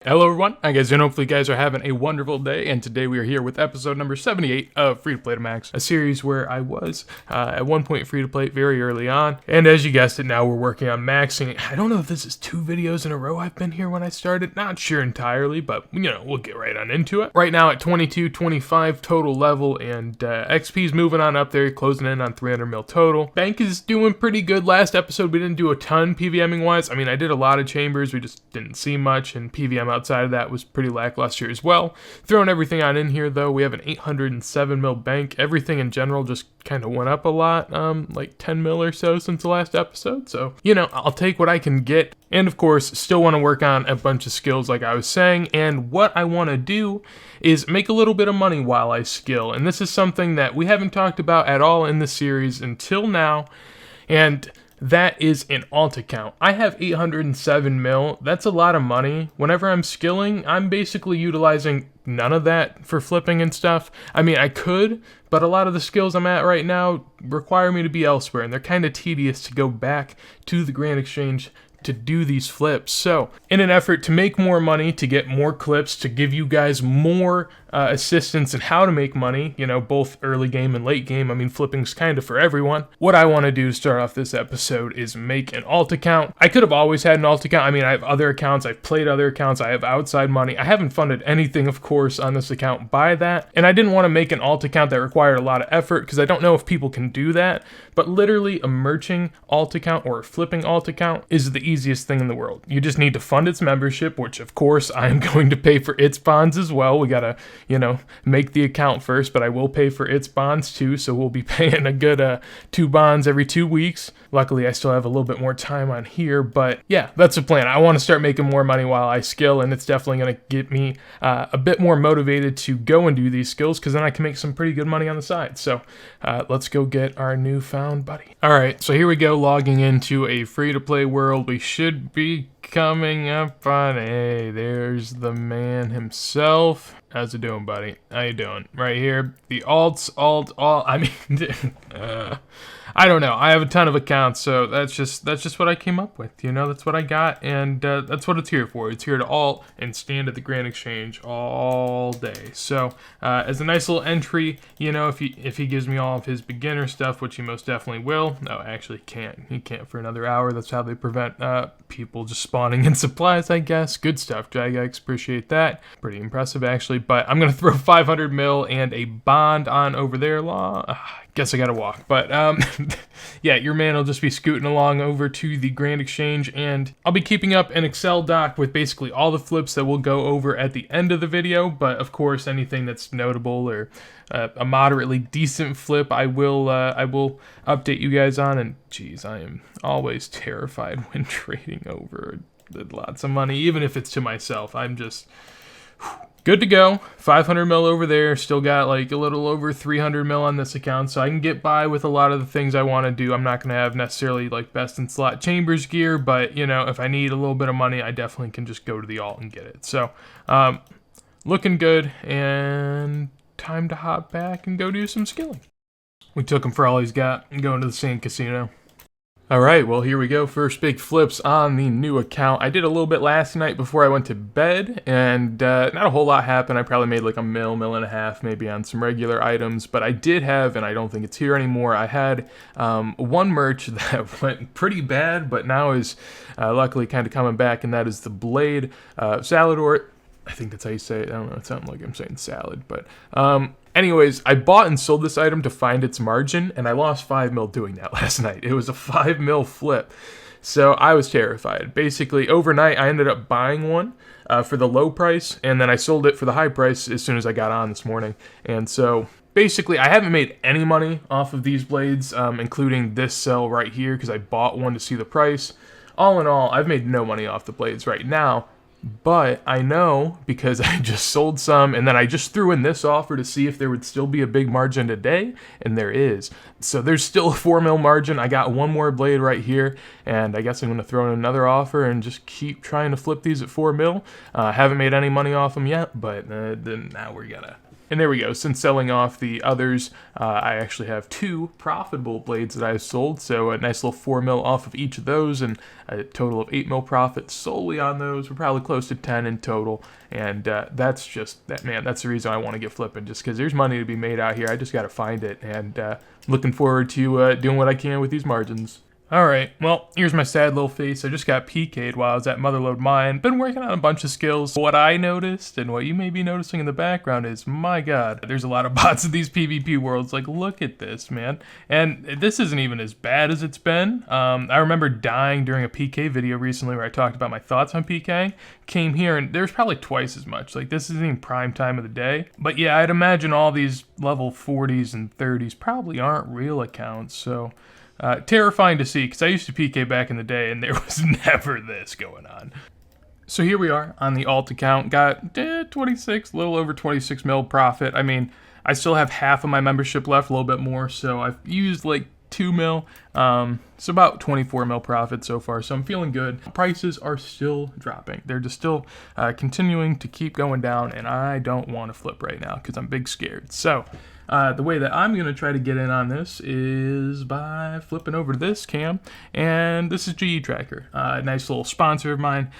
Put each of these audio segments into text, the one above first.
Hello everyone, I guess, and hopefully you guys are having a wonderful day, and today we are here with episode number 78 of Free to Play to Max, a series where I was at one point free to play very early on, and as you guessed it, now we're working on maxing. I don't know if this is 2 videos in a row I've been here when I started, not sure entirely, but you know, we'll get right on into it. Right now at 2225 total level, and XP's moving on up there, closing in on 300 mil total. Bank is doing pretty good. Last episode we didn't do a ton PVMing wise. I mean, I did a lot of chambers, we just didn't see much, and PVM outside of that was pretty lackluster as well. Throwing everything on in here though, we have an 807 mil bank. Everything in general just kind of went up a lot, like 10 mil or so since the last episode. So, you know, I'll take what I can get. And of course, still want to work on a bunch of skills like I was saying. And what I want to do is make a little bit of money while I skill. And this is something that we haven't talked about at all in the series until now. And that is an alt account. I have 807 mil. That's a lot of money. Whenever I'm skilling, I'm basically utilizing none of that for flipping and stuff. I mean, I could, but a lot of the skills I'm at right now require me to be elsewhere, and they're kind of tedious to go back to the Grand Exchange to do these flips. So in an effort to make more money, to get more clips, to give you guys more assistance in how to make money, you know, both early game and late game. I mean, flipping's kind of for everyone. What I want to do to start off this episode is make an alt account. I could have always had an alt account. I mean, I have other accounts, I've played other accounts, I have outside money. I haven't funded anything, of course, on this account by that. And I didn't want to make an alt account that required a lot of effort because I don't know if people can do that. But literally a merching alt account or a flipping alt account is the easiest thing in the world. You just need to fund its membership, which of course I am going to pay for its bonds as well. We gotta, you know, make the account first, but I will pay for its bonds too, so we'll be paying a good 2 bonds every 2 weeks. Luckily, I still have a little bit more time on here, but yeah, that's the plan. I want to start making more money while I skill, and it's definitely going to get me a bit more motivated to go and do these skills, because then I can make some pretty good money on the side. So let's go get our newfound buddy. All right, so here we go, logging into a free-to-play world. We should be coming up on, hey, there's the man himself. How's it doing, buddy? How you doing? Right here, the alt, I mean, I don't know. I have a ton of accounts, so that's just what I came up with. You know, that's what I got, and that's what it's here for. It's here to alt and stand at the Grand Exchange all day. So as a nice little entry, you know, if he gives me all of his beginner stuff, which he most definitely will. No, actually can't. He can't for another hour. That's how they prevent people just spawning in supplies, I guess. Good stuff, Jagex. Appreciate that. Pretty impressive, actually. But I'm gonna throw 500 mil and a bond on over there. Guess I gotta walk, but yeah, your man will just be scooting along over to the Grand Exchange, and I'll be keeping up an Excel doc with basically all the flips that we'll go over at the end of the video. But of course, anything that's notable or a moderately decent flip, I will update you guys on. And geez, I am always terrified when trading over lots of money, even if it's to myself. I'm just good to go. 500 mil over there. Still got like a little over 300 mil on this account, so I can get by with a lot of the things I want to do. I'm not going to have necessarily like best in slot chambers gear, but you know, if I need a little bit of money, I definitely can just go to the alt and get it. So looking good, and time to hop back and go do some skilling. We took him for all he's got and going to the sand casino. Alright, well here we go, first big flips on the new account. I did a little bit last night before I went to bed, and not a whole lot happened. I probably made like a mil and a half maybe on some regular items, but I did have, and I don't think it's here anymore, I had one merch that went pretty bad, but now is luckily kind of coming back, and that is the Blade Salador. I think that's how you say it. I don't know, it sounds like I'm saying salad, but anyways, I bought and sold this item to find its margin, and I lost 5 mil doing that last night. It was a 5 mil flip, so I was terrified. Basically, overnight, I ended up buying one for the low price, and then I sold it for the high price as soon as I got on this morning. And so basically, I haven't made any money off of these blades, including this sell right here, because I bought one to see the price. All in all, I've made no money off the blades right now. But I know, because I just sold some, and then I just threw in this offer to see if there would still be a big margin today, and there is. So there's still a 4 mil margin. I got one more blade right here, and I guess I'm going to throw in another offer and just keep trying to flip these at 4 mil. Haven't made any money off them yet, but then now we're gonna And there we go. Since selling off the others, I actually have 2 profitable blades that I've sold. So a nice little 4 mil off of each of those, and a total of 8 mil profit solely on those. We're probably close to 10 in total. And that's just that, man. That's the reason I want to get flipping, just because there's money to be made out here. I just got to find it, and looking forward to doing what I can with these margins. Alright, well, here's my sad little face. I just got PK'd while I was at Motherlode Mine. Been working on a bunch of skills. What I noticed, and what you may be noticing in the background, is, my god, there's a lot of bots in these PvP worlds. Like, look at this, man. And this isn't even as bad as it's been. I remember dying during a PK video recently where I talked about my thoughts on PK. Came here, and there's probably twice as much. Like, this isn't even prime time of the day. But yeah, I'd imagine all these level 40s and 30s probably aren't real accounts, so... terrifying to see, because I used to PK back in the day, and there was never this going on. So here we are on the alt account. Got 26, a little over 26 mil profit. I mean, I still have half of my membership left, a little bit more, so I've used like 2 mil. It's about 24 mil profit so far, so I'm feeling good. Prices are still dropping. They're just still continuing to keep going down, and I don't want to flip right now because I'm big scared. So the way that I'm going to try to get in on this is by flipping over to this cam, and this is GE Tracker, a nice little sponsor of mine,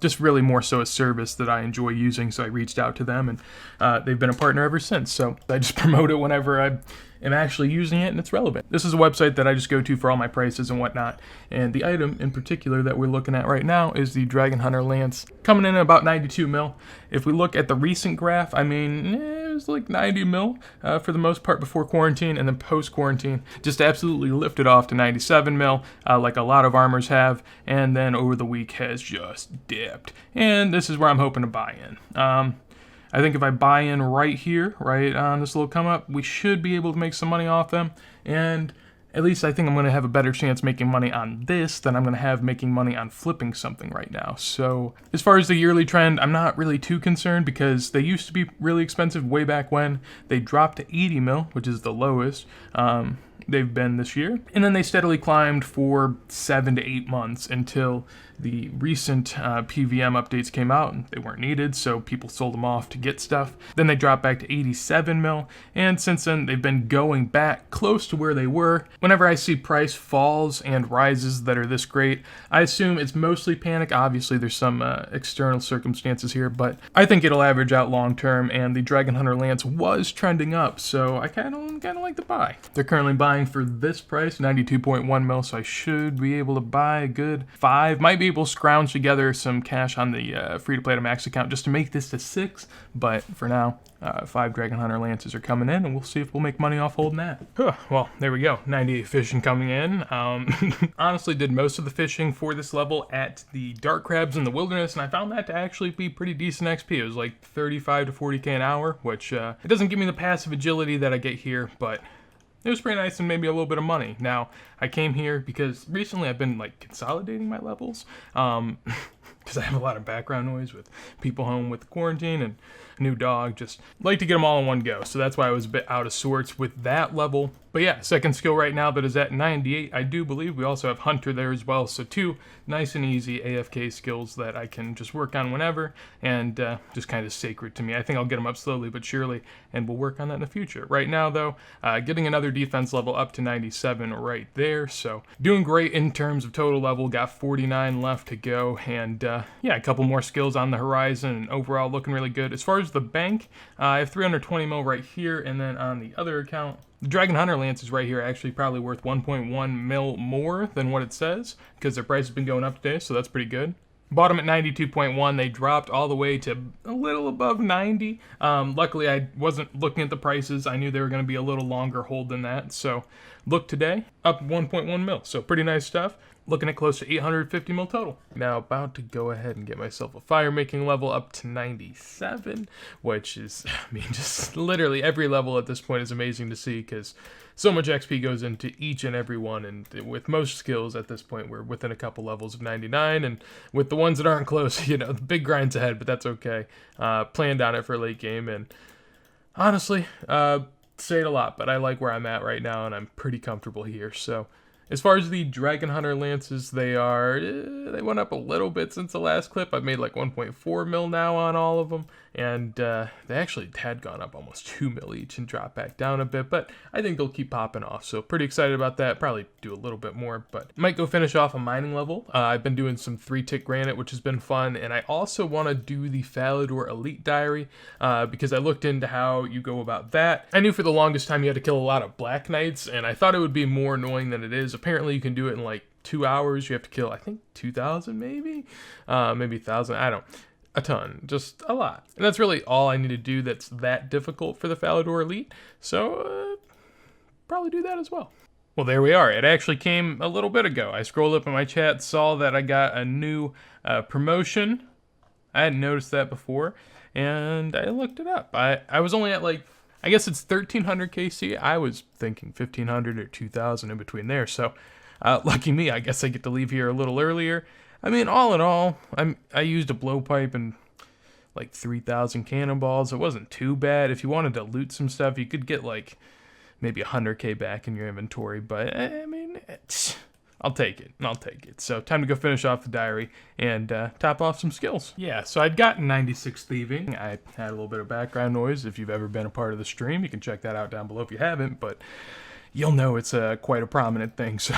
just really more so a service that I enjoy using, so I reached out to them, and they've been a partner ever since, so I just promote it whenever I am actually using it and it's relevant. This is a website that I just go to for all my prices and whatnot, and the item in particular that we're looking at right now is the Dragon Hunter Lance, coming in at about 92 mil. If we look at the recent graph, I mean, it was like 90 mil for the most part before quarantine, and then post-quarantine just absolutely lifted off to 97 mil, like a lot of armors have, and then over the week has just dipped. And this is where I'm hoping to buy in. I think if I buy in right here, right on this little come up, we should be able to make some money off them. And at least I think I'm going to have a better chance making money on this than I'm going to have making money on flipping something right now. So as far as the yearly trend, I'm not really too concerned because they used to be really expensive way back when. They dropped to 80 mil, which is the lowest they've been this year. And then they steadily climbed for 7 to 8 months until the recent PVM updates came out and they weren't needed, so people sold them off to get stuff. Then they dropped back to 87 mil, and since then they've been going back close to where they were. Whenever I see price falls and rises that are this great, I assume it's mostly panic. Obviously there's some external circumstances here, but I think it'll average out long term, and the Dragon Hunter Lance was trending up, so I kind of like to buy. They're currently buying for this price, 92.1 mil, so I should be able to buy a good 5. Might be able to scrounge together some cash on the free-to-play to max account just to make this to 6, but for now, 5 Dragon Hunter Lances are coming in, and we'll see if we'll make money off holding that. Well, there we go. 98 fishing coming in. Honestly, did most of the fishing for this level at the Dark Crabs in the Wilderness, and I found that to actually be pretty decent XP. It was like 35 to 40k an hour, which it doesn't give me the passive agility that I get here, but it was pretty nice and maybe a little bit of money. Now, I came here because recently I've been like consolidating my levels, because I have a lot of background noise with people home with the quarantine and a new dog. Just like to get them all in one go, so that's why I was a bit out of sorts with that level. But yeah, second skill right now that is at 98. I do believe we also have Hunter there as well, so 2 nice and easy AFK skills that I can just work on whenever, and just kind of sacred to me. I think I'll get them up slowly but surely, and we'll work on that in the future. Right now though, getting another defense level up to 97 right there, so doing great in terms of total level. Got 49 left to go, and yeah, a couple more skills on the horizon, and overall looking really good. As far as the bank, I have 320 mil right here, and then on the other account, the Dragon Hunter Lance is right here, actually probably worth 1.1 mil more than what it says, because their price has been going up today, so that's pretty good. Bought them at 92.1, they dropped all the way to a little above 90. Luckily, I wasn't looking at the prices. I knew they were going to be a little longer hold than that, so look today, up 1.1 mil, so pretty nice stuff. Looking at close to 850 mil total. Now about to go ahead and get myself a fire making level up to 97, which is, I mean, just literally every level at this point is amazing to see because so much XP goes into each and every one, and with most skills at this point we're within a couple levels of 99, and with the ones that aren't close, you know, the big grind's ahead, but that's okay. Planned on it for late game, and honestly, say it a lot, but I like where I'm at right now, and I'm pretty comfortable here, so As far as the Dragon Hunter lances, they went up a little bit since the last clip. I've made like 1.4 mil now on all of them, and they actually had gone up almost 2 mil each and dropped back down a bit, but I think they'll keep popping off, so pretty excited about that. Probably do a little bit more, but might go finish off a mining level. I've been doing some 3-tick granite, which has been fun, and I also want to do the Falador Elite Diary, because I looked into how you go about that. I knew for the longest time you had to kill a lot of Black Knights, and I thought it would be more annoying than it is. Apparently you can do it in like 2 hours. You have to kill, I think, 2,000 maybe? Maybe 1,000, I don't know. A ton, just a lot. And that's really all I need to do that's that difficult for the Falador Elite, so probably do that as well. Well, there we are. It actually came a little bit ago. I scrolled up in my chat, saw that I got a new promotion. I hadn't noticed that before, and I looked it up. I was only at like, I guess it's 1,300 KC. I was thinking 1,500 or 2,000 in between there, so lucky me, I guess I get to leave here a little earlier. I mean, all in all, I used a blowpipe and like 3,000 cannonballs. It wasn't too bad. If you wanted to loot some stuff, you could get like maybe 100k back in your inventory, but I mean, I'll take it. I'll take it. So time to go finish off the diary and top off some skills. Yeah, so I'd gotten 96 thieving. I had a little bit of background noise. If you've ever been a part of the stream, you can check that out down below if you haven't, but you'll know it's quite a prominent thing. So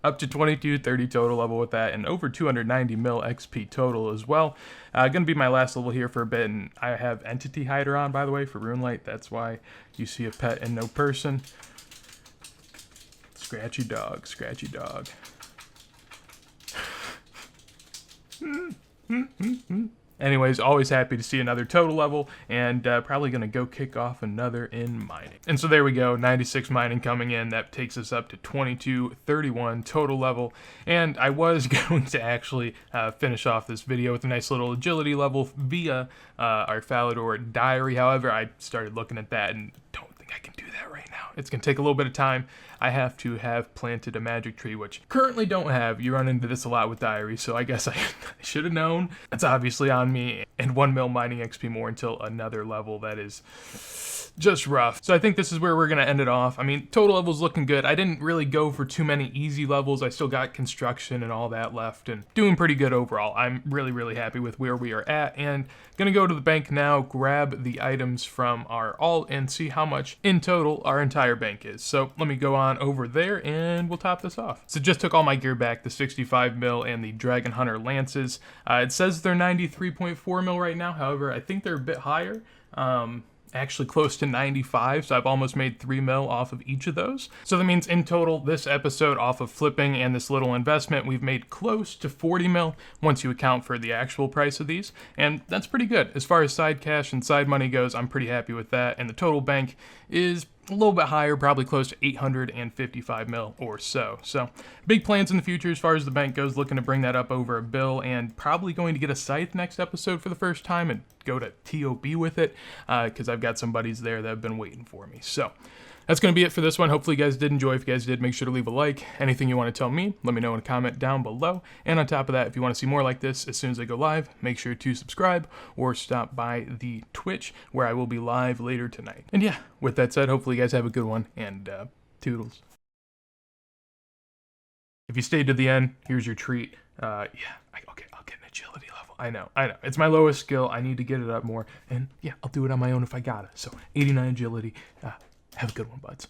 up to 2230 total level with that, and over 290 mil XP total as well. Gonna be my last level here for a bit, and I have Entity Hider on, by the way, for Runelight. That's why you see a pet and no person. Scratchy dog, scratchy dog. Anyways, always happy to see another total level, and probably going to go kick off another in mining. And so there we go, 96 mining coming in. That takes us up to 2231 total level, and I was going to actually finish off this video with a nice little agility level via our Falador Diary. However, I started looking at that and don't think I can do that right now. It's going to take a little bit of time. I have to have planted a magic tree, which currently don't have. You run into this a lot with diaries, so I guess I should have known. It's obviously on me, and 1 mil mining XP more until another level that is just rough. So I think this is where we're going to end it off. I mean, total level's looking good. I didn't really go for too many easy levels. I still got construction and all that left, and doing pretty good overall. I'm really, really happy with where we are at, and going to go to the bank now, grab the items from our alt, and see how much in total our entire bank is. So let me go on over there and we'll top this off. So just took all my gear back, the 65 mil and the Dragon Hunter lances. It says they're 93.4 mil right now. However, I think they're a bit higher. Actually close to 95, so I've almost made 3 mil off of each of those. So that means in total, this episode off of flipping and this little investment, we've made close to 40 mil once you account for the actual price of these, and that's pretty good. As far as side cash and side money goes, I'm pretty happy with that, and the total bank is a little bit higher, probably close to 855 mil or so. So big plans in the future as far as the bank goes, looking to bring that up over $1 billion, and probably going to get a scythe next episode for the first time and go to TOB with it, because I've got some buddies there that have been waiting for me. So that's going to be it for this one. Hopefully you guys did enjoy. If you guys did, make sure to leave a like. Anything you want to tell me, let me know in a comment down below. And on top of that, if you want to see more like this as soon as I go live, make sure to subscribe or stop by the Twitch where I will be live later tonight. And yeah, with that said, hopefully you guys have a good one, and toodles. If you stayed to the end, here's your treat. Okay, I'll get an agility level. I know. It's my lowest skill. I need to get it up more. And yeah, I'll do it on my own if I gotta. So 89 agility. Have a good one, buds.